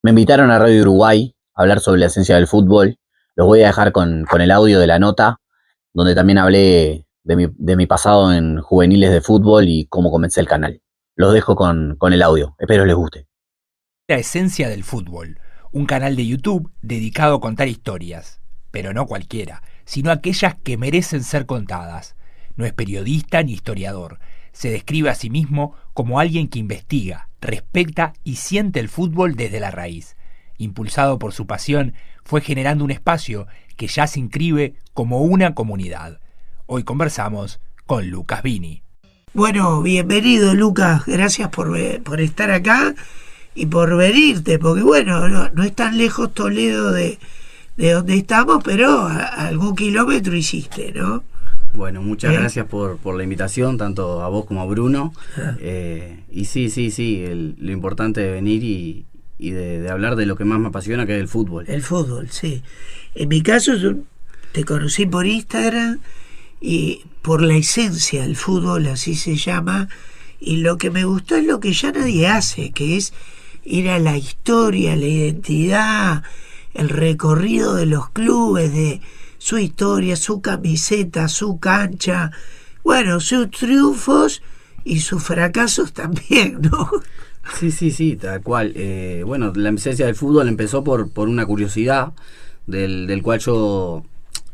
Me invitaron a Radio Uruguay a hablar sobre la esencia del fútbol. Los voy a dejar con el audio de la nota, donde también hablé de mi pasado en juveniles de fútbol y cómo comencé el canal. Los dejo con el audio, espero les guste. La esencia del fútbol, un canal de YouTube dedicado a contar historias, pero no cualquiera, sino aquellas que merecen ser contadas. No es periodista ni historiador, se describe a sí mismo como alguien que investiga, respeta y siente el fútbol desde la raíz. Impulsado por su pasión, fue generando un espacio que ya se inscribe como una comunidad. Hoy conversamos con Lucas Vini. Bueno, bienvenido Lucas, gracias por estar acá y por venirte, porque bueno, no es tan lejos Toledo de donde estamos, pero algún kilómetro hiciste, ¿no? Bueno, muchas gracias por la invitación, tanto a vos como a Bruno. Y sí, lo importante de venir y de hablar de lo que más me apasiona, que es el fútbol. El fútbol, sí. En mi caso, yo te conocí por Instagram y por la esencia del fútbol, así se llama, y lo que me gustó es lo que ya nadie hace, que es ir a la historia, la identidad, el recorrido de los clubes, de su historia, su camiseta, su cancha, bueno, sus triunfos y sus fracasos también, ¿no? Sí, tal cual. Bueno, la esencia del fútbol empezó por una curiosidad del cual yo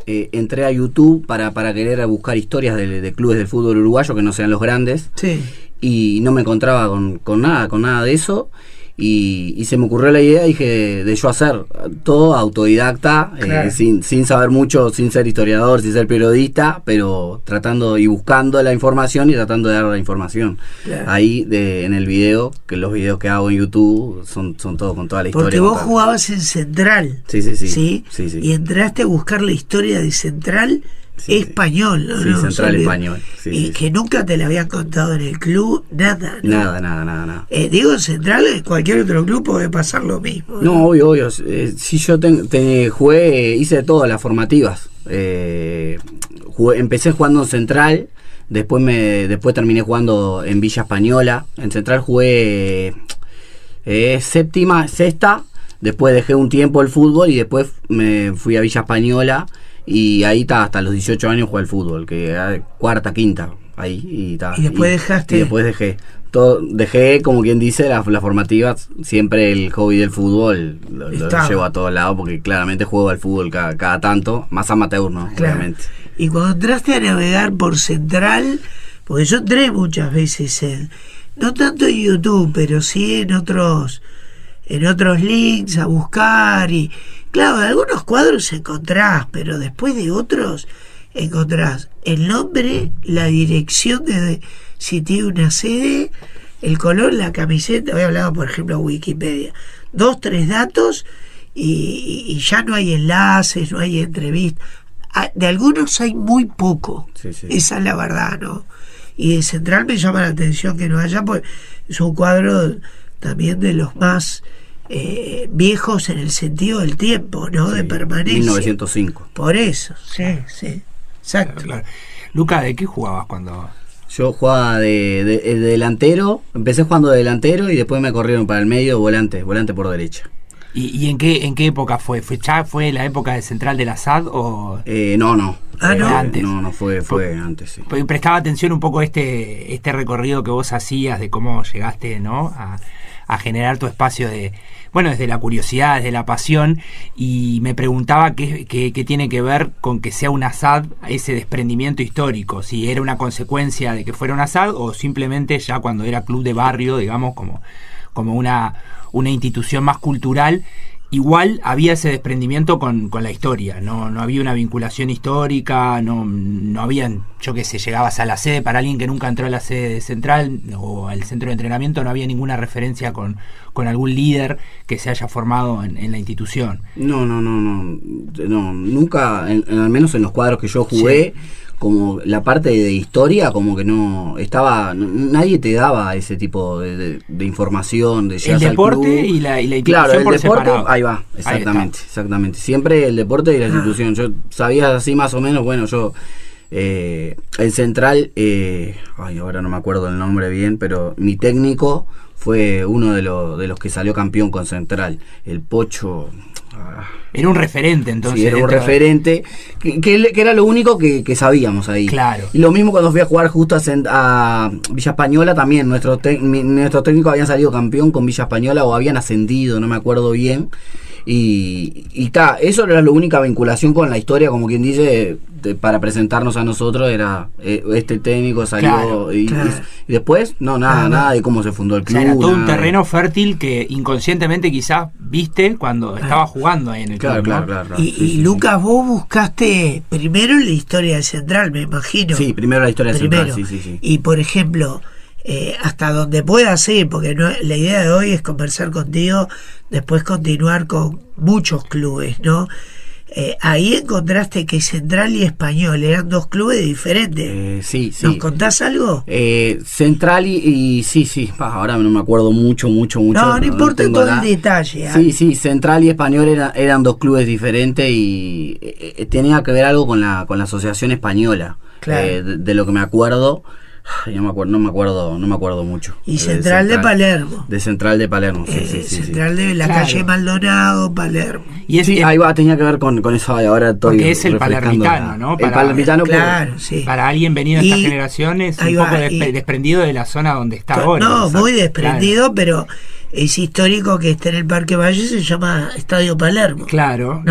entré a YouTube para querer buscar historias de clubes del fútbol uruguayo que no sean los grandes. Sí. Y no me encontraba con nada de eso. Y se me ocurrió la idea, dije, de yo hacer todo autodidacta, claro. sin saber mucho, sin ser historiador, sin ser periodista, pero tratando y buscando la información y tratando de dar la información. Claro. Ahí en el video, que los videos que hago en YouTube son todos con toda la historia. Porque vos jugabas en Central. Sí. Y entraste a buscar la historia de Central español, ¿no? Sí, Central español. Y que nunca te la habían contado en el club, nada, ¿no? Nada. Digo, en Central, en cualquier otro club puede pasar lo mismo, ¿no? No, obvio. Si yo jugué, hice todas las formativas. Empecé jugando en Central, después terminé jugando en Villa Española. En Central jugué sexta, después dejé un tiempo el fútbol y después me fui a Villa Española. Y ahí está, hasta los 18 años jugué al fútbol, que era cuarta, quinta, ahí. Y después dejaste. Y después dejé, como quien dice, las formativas. Siempre el hobby del fútbol lo llevo a todos lados, porque claramente juego al fútbol cada tanto, más amateur, ¿no? Claro. Obviamente. Y cuando entraste a navegar por Central, porque yo entré muchas veces no tanto en YouTube, pero sí en otros links a buscar y claro, de algunos cuadros encontrás, pero después de otros encontrás el nombre, la dirección de si tiene una sede, el color, la camiseta. Había hablado, por ejemplo, Wikipedia, 2, 3 datos y ya no hay enlaces, no hay entrevistas. De algunos hay muy poco. Sí. Esa es la verdad, ¿no? Y de Central me llama la atención que no haya, pues es un cuadro también de los más viejos en el sentido del tiempo, ¿no? Sí, de permanencia. 1905. Por eso, sí, exacto. Claro. Lucas, ¿de qué jugabas cuando...? Yo jugaba de delantero, empecé jugando de delantero y después me corrieron para el medio, volante por derecha. ¿Y en qué época fue? ¿Fue la época de Central de la SAD o...? No. Antes. No, fue antes, sí. Prestaba atención un poco este recorrido que vos hacías de cómo llegaste, ¿no? A generar tu espacio desde la curiosidad, desde la pasión, y me preguntaba qué tiene que ver con que sea una SAD ese desprendimiento histórico, si era una consecuencia de que fuera una SAD o simplemente ya cuando era club de barrio, digamos, como una institución más cultural. Igual había ese desprendimiento con la historia, no había una vinculación histórica, no había, yo qué sé, llegabas a la sede, para alguien que nunca entró a la sede central o al centro de entrenamiento, no había ninguna referencia con algún líder que se haya formado en la institución. No, nunca, al menos en los cuadros que yo jugué, sí. Como la parte de historia, como que no estaba, nadie te daba ese tipo de información. De el deporte y la institución, claro, el por deporte, separado. ahí va, exactamente. Siempre el deporte y la institución. Yo sabía así más o menos, bueno, yo el Central, ahora no me acuerdo el nombre bien, pero mi técnico fue uno de los que salió campeón con Central. El Pocho... Era un referente entonces. Sí, era un referente, que era lo único que sabíamos ahí. Claro. Y lo mismo cuando fui a jugar justo a Villa Española también, nuestros técnicos habían salido campeón con Villa Española o habían ascendido, no me acuerdo bien. Y eso era la única vinculación con la historia, como quien dice, para presentarnos a nosotros, era este técnico salió, claro. Y después nada de cómo se fundó el club. O sea, era todo un nada. terreno fértil que inconscientemente quizás viste cuando estaba jugando ahí en el club, ¿no? Claro. Y Lucas, vos buscaste primero la historia de Central, me imagino. Sí, primero la historia de Central, sí. Y por ejemplo, hasta donde puedas ir, porque la idea de hoy es conversar contigo, después continuar con muchos clubes, ¿no? Ahí encontraste que Central y Español eran dos clubes diferentes. Sí. ¿Nos contás algo? Central y sí. Ahora no me acuerdo mucho. No importa tengo todo el detalle. Sí, Central y Español eran dos clubes diferentes y tenía que ver algo con la asociación española. Claro. De lo que me acuerdo. No me acuerdo mucho. Y Central de Palermo. De Central de Palermo, sí. Central de la Claro. calle Maldonado, Palermo. Y es, ahí tenía que ver con eso. Ahora estoy porque es el refrescando palermitano, ¿no? El palermitano, Claro, sí. Para alguien venido de Y esta generación es ahí un poco va, desprendido de la zona donde está ahora. No, Exacto. muy desprendido, Claro. pero es histórico que esté en el Parque Valle, se llama Estadio Palermo. Claro.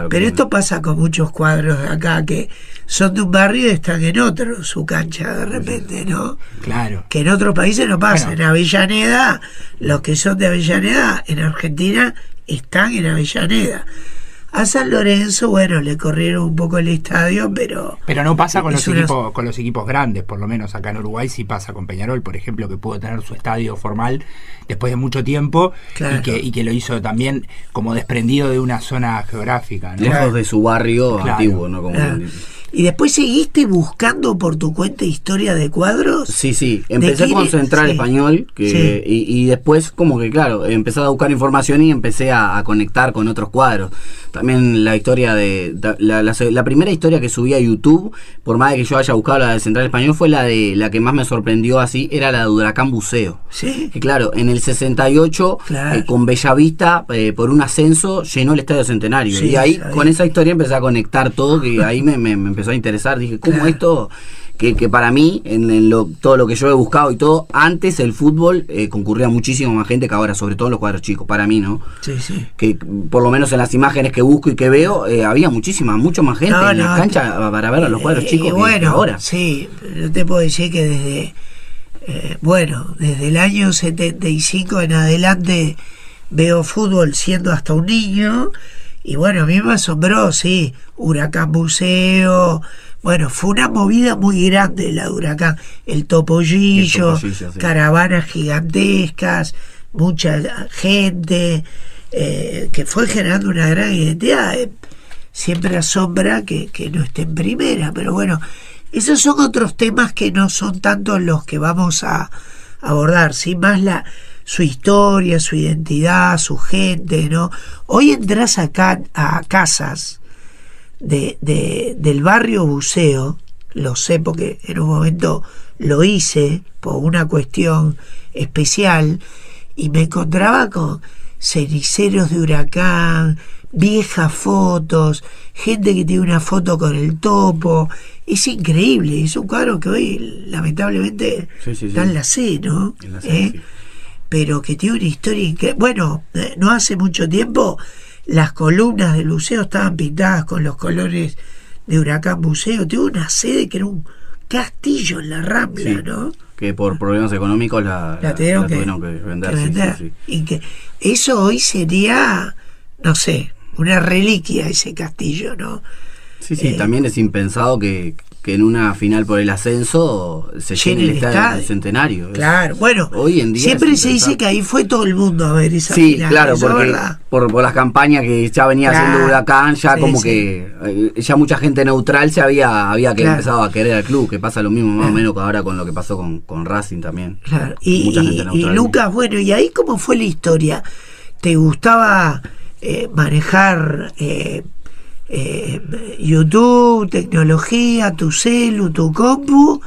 Pero esto pasa con muchos cuadros de acá que son de un barrio y están en otro, su cancha de repente, ¿no? Claro. Que en otros países no pasa. Bueno. En Avellaneda, los que son de Avellaneda, en Argentina, están en Avellaneda. A San Lorenzo, bueno, le corrieron un poco el estadio, pero no pasa con es los equipos grandes, por lo menos acá en Uruguay sí pasa con Peñarol, por ejemplo, que pudo tener su estadio formal después de mucho tiempo. Claro. y que lo hizo también como desprendido de una zona geográfica, ¿no? lejos de su barrio Claro. antiguo, ¿no? Como Claro. quien dice. ¿Y después seguiste buscando por tu cuenta historia de cuadros? Sí, empecé con Central Español y después como que claro, empecé a buscar información y empecé a conectar con otros cuadros. También la historia la primera historia que subí a YouTube, por más de que yo haya buscado la de Central Español, fue la que más me sorprendió así, era la de Huracán Buceo. Sí. Que claro, en el 68 Claro. con Bellavista por un ascenso llenó el Estadio Centenario Sí, y ahí sabía. con esa historia empecé a conectar todo, que ahí me empezó a interesar. Dije, ¿cómo Claro. esto? Que para mí, todo lo que yo he buscado y todo, antes el fútbol concurría muchísimo más gente que ahora, sobre todo en los cuadros chicos, para mí, ¿no? Sí. Que por lo menos en las imágenes que busco y que veo, había mucho más gente en la cancha para ver a los cuadros chicos que ahora. Sí, yo te puedo decir que desde el año 75 en adelante veo fútbol siendo hasta un niño. Y bueno, a mí me asombró, sí, Huracán Buceo. Bueno, fue una movida muy grande la de Huracán. El Topollillo, sí. caravanas gigantescas, mucha gente, que fue generando una gran identidad. Siempre asombra que no esté en primera, pero bueno, esos son otros temas que no son tanto los que vamos a abordar, sí, más su historia, su identidad, su gente, ¿no? Hoy entras acá a casas del barrio Buceo, lo sé porque en un momento lo hice por una cuestión especial, y me encontraba con ceniceros de Huracán, viejas fotos, gente que tiene una foto con el Topo. Es increíble, es un cuadro que hoy lamentablemente está en la C, ¿no? En la C, sí. Pero que tiene una historia increíble. Bueno, no hace mucho tiempo las columnas del Buceo estaban pintadas con los colores de Huracán Buceo. Tiene una sede que era un castillo en la Rambla, Sí, ¿no? que por problemas económicos la tuvieron que vender. Sí. Y que eso hoy sería, no sé, una reliquia, ese castillo, ¿no? Sí, también es impensado que en una final por el ascenso se llene el estadio del Centenario. Claro, bueno, hoy en día siempre se dice que ahí fue todo el mundo a ver esa final. Sí, claro, eso porque es verdad. por las campañas que ya venía haciendo Huracán, ya como que ya mucha gente neutral se había empezado a querer al club, que pasa lo mismo más o menos que ahora con lo que pasó con Racing también. Claro. Mucha gente Y neutral. Lucas, bueno, ¿y ahí cómo fue la historia? ¿Te gustaba manejar YouTube, tecnología, tu celu, tu compu,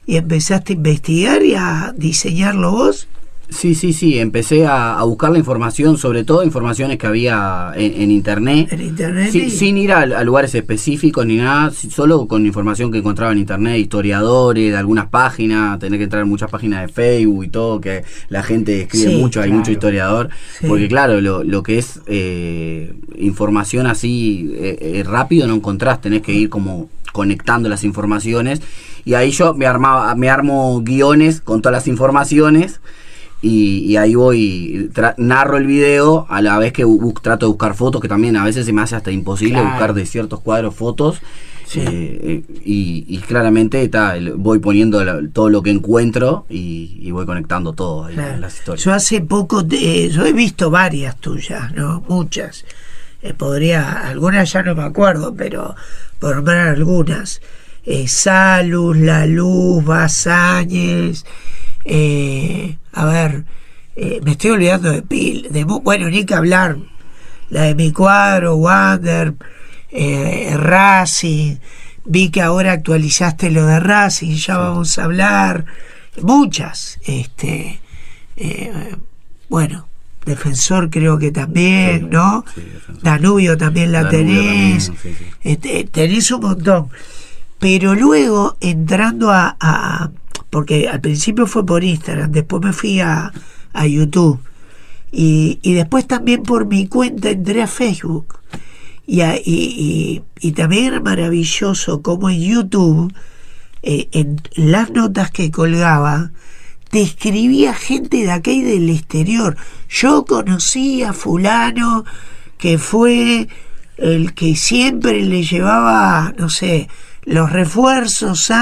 y empezaste a investigar y a diseñarlo vos? Sí, empecé a buscar la información, sobre todo informaciones que había en internet. En internet. Sí, sin ir a lugares específicos ni nada, solo con información que encontraba en internet, historiadores, de algunas páginas, tener que entrar en muchas páginas de Facebook y todo, que la gente escribe Sí, mucho, hay claro. mucho historiador, Sí. porque claro, lo que es información así rápido no encontrás, tenés que ir como conectando las informaciones, y ahí yo me armo guiones con todas las informaciones. Y ahí voy, narro el video a la vez que trato de buscar fotos, que también a veces se me hace hasta imposible Claro. buscar de ciertos cuadros fotos. Sí. Y claramente voy poniendo todo lo que encuentro y voy conectando todo ahí Claro. en las historias. Yo hace poco, yo he visto varias tuyas, ¿no? Muchas. Algunas ya no me acuerdo, pero por nombrar algunas. Salus, La Luz, Basáñez, a ver, me estoy olvidando bueno, ni que hablar, la de Mi Cuadro, Wander, Racing, vi que ahora actualizaste lo de Racing, ya vamos a hablar, muchas, bueno, Defensor creo que también, Sí, ¿no? sí, Defensor. Danubio también la Danubio tenés, también, sí. tenés un montón, pero luego entrando porque al principio fue por Instagram, después me fui a YouTube y después también por mi cuenta entré a Facebook y también era maravilloso como en YouTube en las notas que colgaba te escribía gente de acá y del exterior. Yo conocí a fulano que fue el que siempre le llevaba, no sé, los refuerzos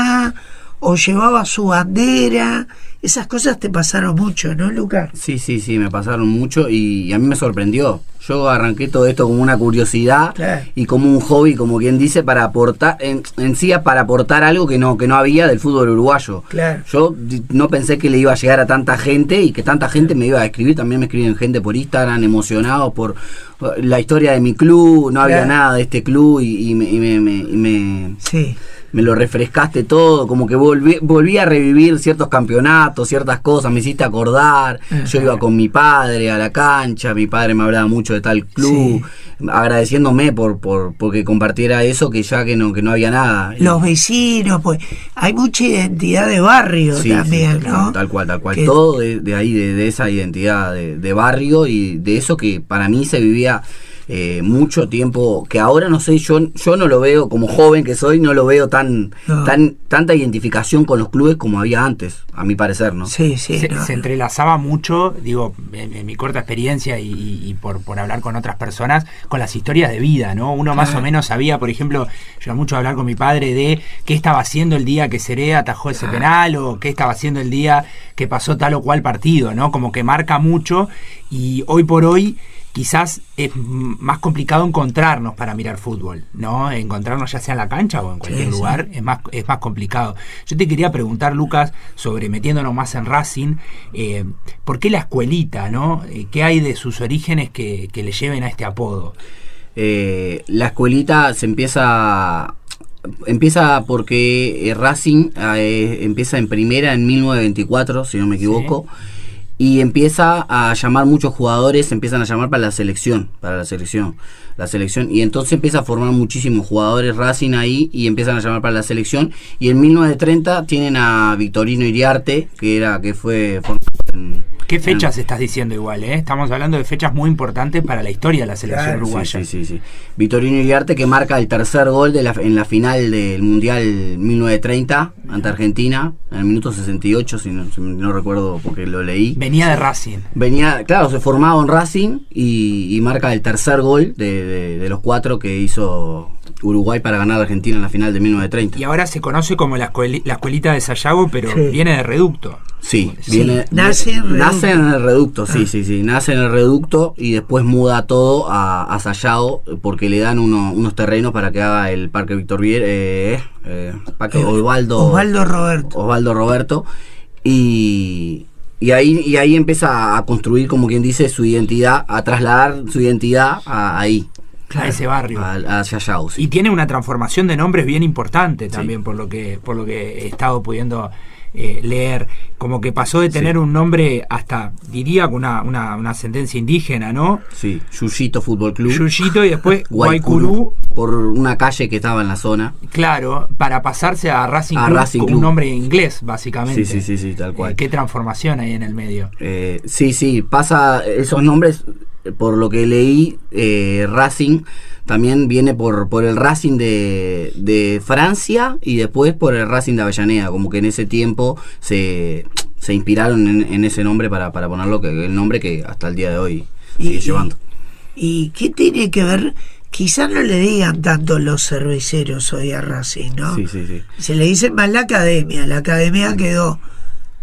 o llevaba su bandera. Esas cosas te pasaron mucho, ¿no, Lucas? Sí, me pasaron mucho y a mí me sorprendió. Yo arranqué todo esto como una curiosidad, Claro. y como un hobby, como quien dice, para aportar, para aportar algo que no había del fútbol uruguayo. Claro. Yo no pensé que le iba a llegar a tanta gente y que tanta gente me iba a escribir. También me escriben gente por Instagram, emocionados por la historia de mi club. No había Claro. nada de este club y me Sí. me lo refrescaste todo, como que volví a revivir ciertos campeonatos, ciertas cosas, me hiciste acordar. Yo iba con mi padre a la cancha, mi padre me hablaba mucho de tal club, agradeciéndome porque compartiera eso, que no había nada. Los vecinos, pues hay mucha identidad de barrio también, ¿no? Tal cual. Que Todo de ahí, de esa identidad de barrio y de eso que para mí se vivía mucho tiempo, que ahora no sé, yo no lo veo, como joven que soy, no lo veo tanta identificación con los clubes como había antes, a mi parecer, ¿no? Sí, se entrelazaba mucho, digo, en mi corta experiencia y por hablar con otras personas, con las historias de vida, ¿no? Uno más o menos sabía, por ejemplo, yo iba mucho a hablar con mi padre de qué estaba haciendo el día que Seré atajó ese penal, o qué estaba haciendo el día que pasó tal o cual partido, ¿no? Como que marca mucho, y hoy por hoy quizás es más complicado encontrarnos para mirar fútbol, ¿no? Encontrarnos ya sea en la cancha o en cualquier lugar, es más complicado. Yo te quería preguntar, Lucas, sobre, metiéndonos más en Racing, ¿por qué la escuelita, no? ¿Qué hay de sus orígenes que le lleven a este apodo? La escuelita se empieza porque Racing empieza en primera en 1924, si no me equivoco. Sí. Y empieza a llamar muchos jugadores, empiezan a llamar para la selección, y entonces empieza a formar muchísimos jugadores Racing ahí y empiezan a llamar para la selección, y en 1930 tienen a Victorino Iriarte, que fue formado ¿Qué fechas estás diciendo igual, eh? Estamos hablando de fechas muy importantes para la historia de la selección uruguaya. Sí. Victorino Iriarte, que marca el tercer gol en la final del Mundial 1930 ante Argentina, en el minuto 68, si no recuerdo porque lo leí. Venía de Racing. Claro, se formaba en Racing y marca el tercer gol de los 4 que hizo Uruguay para ganar a Argentina en la final de 1930. Y ahora se conoce como la escuelita de Sayago, pero viene de Reducto. Sí, nace en el Reducto, sí. Nace en el Reducto y después muda todo a Sayago porque le dan unos terrenos para que haga el Parque Víctor Vier, Osvaldo Roberto. Y ahí empieza a construir, como quien dice, su identidad, a trasladar su identidad ahí. A ese barrio. Hacia Sayago, sí. Y tiene una transformación de nombres bien importante también, por lo que he estado pudiendo leer, como que pasó de tener un nombre hasta, diría, con una ascendencia indígena, ¿no? Sí, Yuyito Fútbol Club. Yuyito y después Guaycurú, Guaycurú. por una calle que estaba en la zona. Claro, para pasarse a Racing A Club Racing con Club. un nombre inglés, básicamente. Sí, tal cual. Qué transformación hay en el medio. Sí, pasa esos nombres, por lo que leí, Racing también viene por el Racing de Francia y después por el Racing de Avellaneda, como que en ese tiempo se inspiraron en ese nombre para ponerlo, el nombre que hasta el día de hoy sigue llevando. ¿Y qué tiene que ver? Quizás no le digan tanto los cerveceros hoy a Racing, ¿no? Sí. Se le dice más la academia quedó.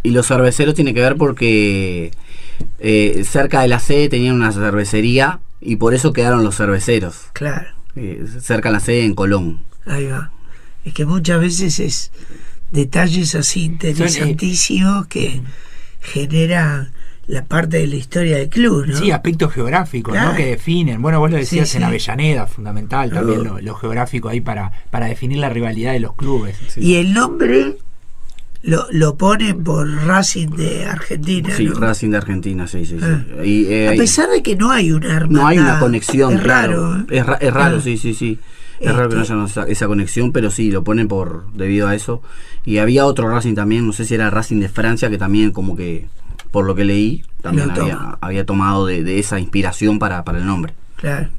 Y los cerveceros tiene que ver porque cerca de la sede tenían una cervecería y por eso quedaron los cerveceros. Claro. Cerca de la sede en Colón. Ahí va. Es que muchas veces es detalles así interesantísimos que generan la parte de la historia del club, ¿no? Sí, aspectos geográficos, Claro. ¿no? Que definen. Bueno, vos lo decías Sí. en Avellaneda, fundamental también lo geográfico ahí para definir la rivalidad de los clubes. Y el nombre lo ponen por Racing de Argentina, Sí, ¿no? Racing de Argentina, sí. Ah. Y, A pesar de que no hay una hermandad. no hay una conexión, es claro. raro, ¿eh? Es raro, Ah. sí. Es raro que no haya esa conexión, pero sí, lo ponen debido a eso. Y había otro Racing también, no sé si era Racing de Francia, que también como que, por lo que leí, también Lo toma. había tomado de esa inspiración para el nombre. Claro.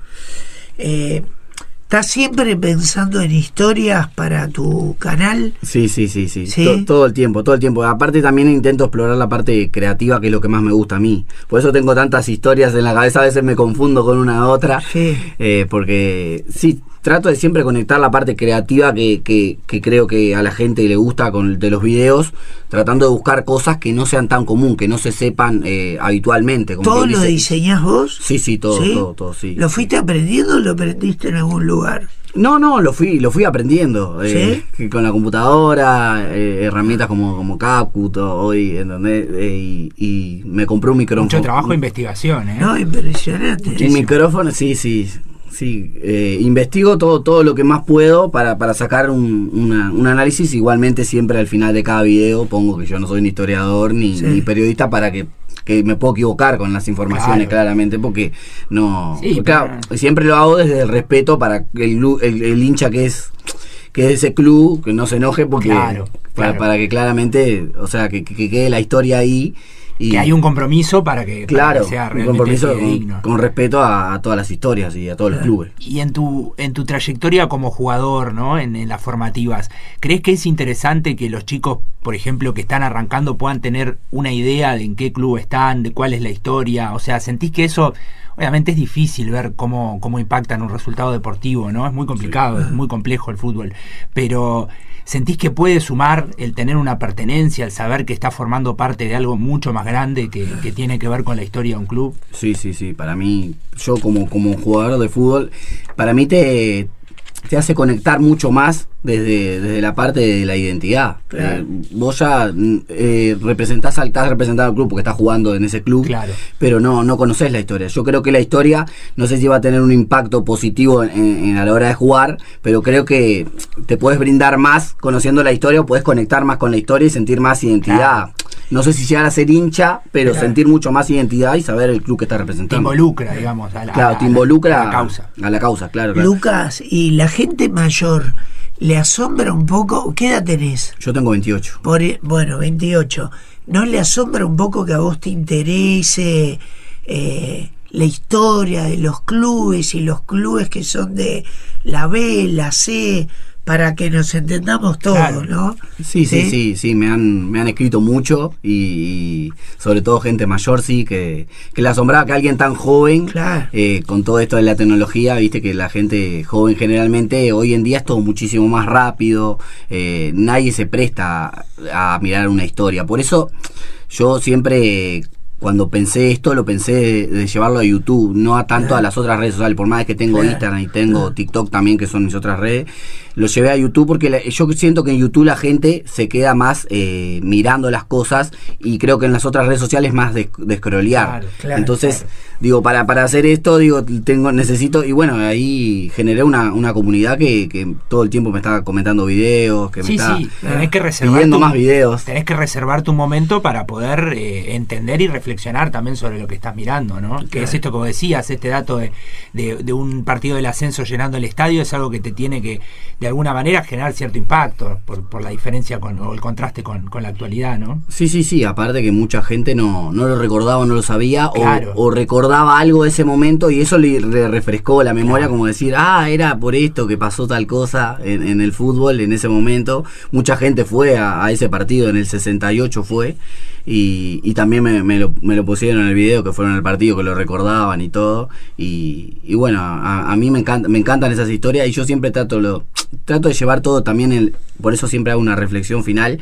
¿Estás siempre pensando en historias para tu canal? Sí. ¿Sí? Todo el tiempo. Aparte también intento explorar la parte creativa, que es lo que más me gusta a mí. Por eso tengo tantas historias en la cabeza, a veces me confundo con una a otra. Sí. Porque sí, trato de siempre conectar la parte creativa que creo que a la gente le gusta de los videos, tratando de buscar cosas que no sean tan común, que no se sepan habitualmente. Como ¿Todo quien lo dice. diseñás vos? Sí, todo, sí. ¿Lo fuiste aprendiendo o lo aprendiste en algún lugar? No, lo fui aprendiendo. ¿Sí? Con la computadora, herramientas como CapCut hoy, ¿entendés? Y me compré un micrófono. Mucho trabajo de investigación, ¿eh? No, impresionante. Un micrófono, sí. Investigo todo lo que más puedo para sacar un análisis. Igualmente siempre al final de cada video pongo que yo no soy ni historiador ni periodista, para que me puedo equivocar con las informaciones, claramente, porque no... Sí, claro, siempre lo hago desde el respeto para el hincha que es de ese club, que no se enoje, porque Claro. para que claramente, o sea, que quede la historia ahí. Y que hay un compromiso para que sea un realmente compromiso digno. con respeto a todas las historias y a todos los clubes. Y en tu trayectoria como jugador, ¿no? En las formativas, ¿crees que es interesante que los chicos, por ejemplo, que están arrancando, puedan tener una idea de en qué club están, de cuál es la historia? O sea, ¿sentís que eso, obviamente es difícil ver cómo impacta en un resultado deportivo, ¿no? Es muy complicado, es muy complejo el fútbol, pero ¿sentís que puede sumar el tener una pertenencia, el saber que está formando parte de algo mucho más grande que tiene que ver con la historia de un club? Sí. Para mí, yo como jugador de fútbol, para mí te hace conectar mucho más desde la parte de la identidad. Claro. Vos ya estás representando al club porque estás jugando en ese club, Claro. pero no conocés la historia. Yo creo que la historia, no sé si va a tener un impacto positivo a la hora de jugar, pero creo que te puedes brindar más conociendo la historia, o puedes conectar más con la historia y sentir más identidad. Claro. No sé si llegar a ser hincha, pero Claro. sentir mucho más identidad y saber el club que estás Te representando. involucra, digamos, Te involucra a la causa. A la causa, claro. Lucas, ¿y la gente mayor le asombra un poco? ¿Qué edad tenés? Yo tengo 28. Bueno, 28. ¿No le asombra un poco que a vos te interese la historia de los clubes y los clubes que son de la B, la C, para que nos entendamos todos, Claro. ¿no? Sí, me han escrito mucho y sobre todo gente mayor, sí, que le asombraba que alguien tan joven, Claro. con todo esto de la tecnología, viste que la gente joven generalmente hoy en día es todo muchísimo más rápido, nadie se presta a mirar una historia. Por eso yo siempre, cuando pensé esto, lo pensé de llevarlo a YouTube, no a tanto a las otras redes sociales. Por más que tengo Instagram y tengo TikTok también, que son mis otras redes, lo llevé a YouTube porque yo siento que en YouTube la gente se queda más mirando las cosas, y creo que en las otras redes sociales más de scrollear. Claro, Entonces, digo, para hacer esto, digo, necesito, y bueno, ahí generé una comunidad que todo el tiempo me está comentando videos, que me está tenés que reservar pidiendo más videos. Tenés que reservar tu momento para poder entender y reflexionar también sobre lo que estás mirando, ¿no? Claro. Que es esto que vos decías, este dato de un partido del ascenso llenando el estadio, es algo que te tiene que, de alguna manera, generar cierto impacto por la diferencia o el contraste con la actualidad, ¿no? Sí, aparte que mucha gente no lo recordaba, no lo sabía, claro. o recordaba algo de ese momento y eso le refrescó la memoria, claro. Como decir, era por esto que pasó tal cosa en el fútbol en ese momento. Mucha gente fue a ese partido, en el 68 fue, y también me lo pusieron en el video, que fueron al partido, que lo recordaban y todo, y bueno, a mí me encantan esas historias, y yo siempre trato de llevar todo también, por eso siempre hago una reflexión final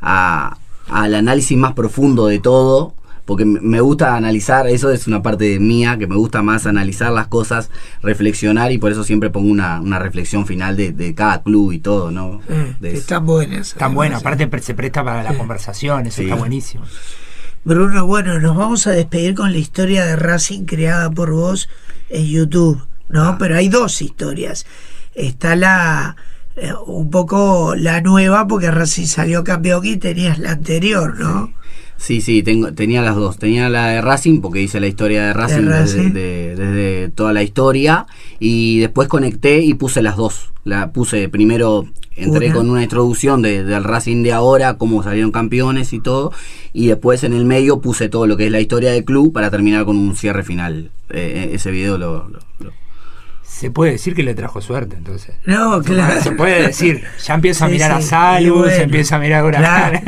al análisis más profundo de todo, porque me gusta analizar, eso es una parte mía, que me gusta más analizar las cosas, reflexionar, y por eso siempre pongo una reflexión final de cada club y todo, ¿no? Están buenas. Tan bueno, aparte se presta para la conversación, eso está buenísimo. Bruno, bueno, nos vamos a despedir con la historia de Racing creada por vos en YouTube, ¿no? Pero hay dos historias. Está un poco la nueva, porque Racing salió campeón y tenías la anterior, ¿no? Sí, tenía las dos. Tenía la de Racing, porque hice la historia de Racing, desde toda la historia, y después conecté y puse las dos. La puse primero, entré con una introducción del Racing de ahora, cómo salieron campeones y todo, y después en el medio puse todo lo que es la historia del club para terminar con un cierre final. Ese video se puede decir que le trajo suerte, entonces. No, claro. Se puede decir. Ya empieza a mirar a Salud, se empieza a mirar a claro.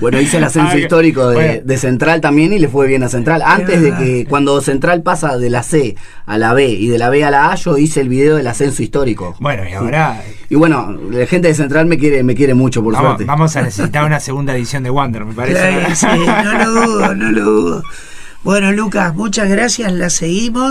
Bueno, hice el ascenso histórico de Central también, y le fue bien a Central. Antes de que, cuando Central pasa de la C a la B y de la B a la A, yo hice el video del ascenso histórico. Bueno, y ahora... Y bueno, la gente de Central me quiere mucho, por suerte. Vamos a necesitar una segunda edición de Wander, me parece. Claro, sí, no lo dudo. Bueno, Lucas, muchas gracias, la seguimos.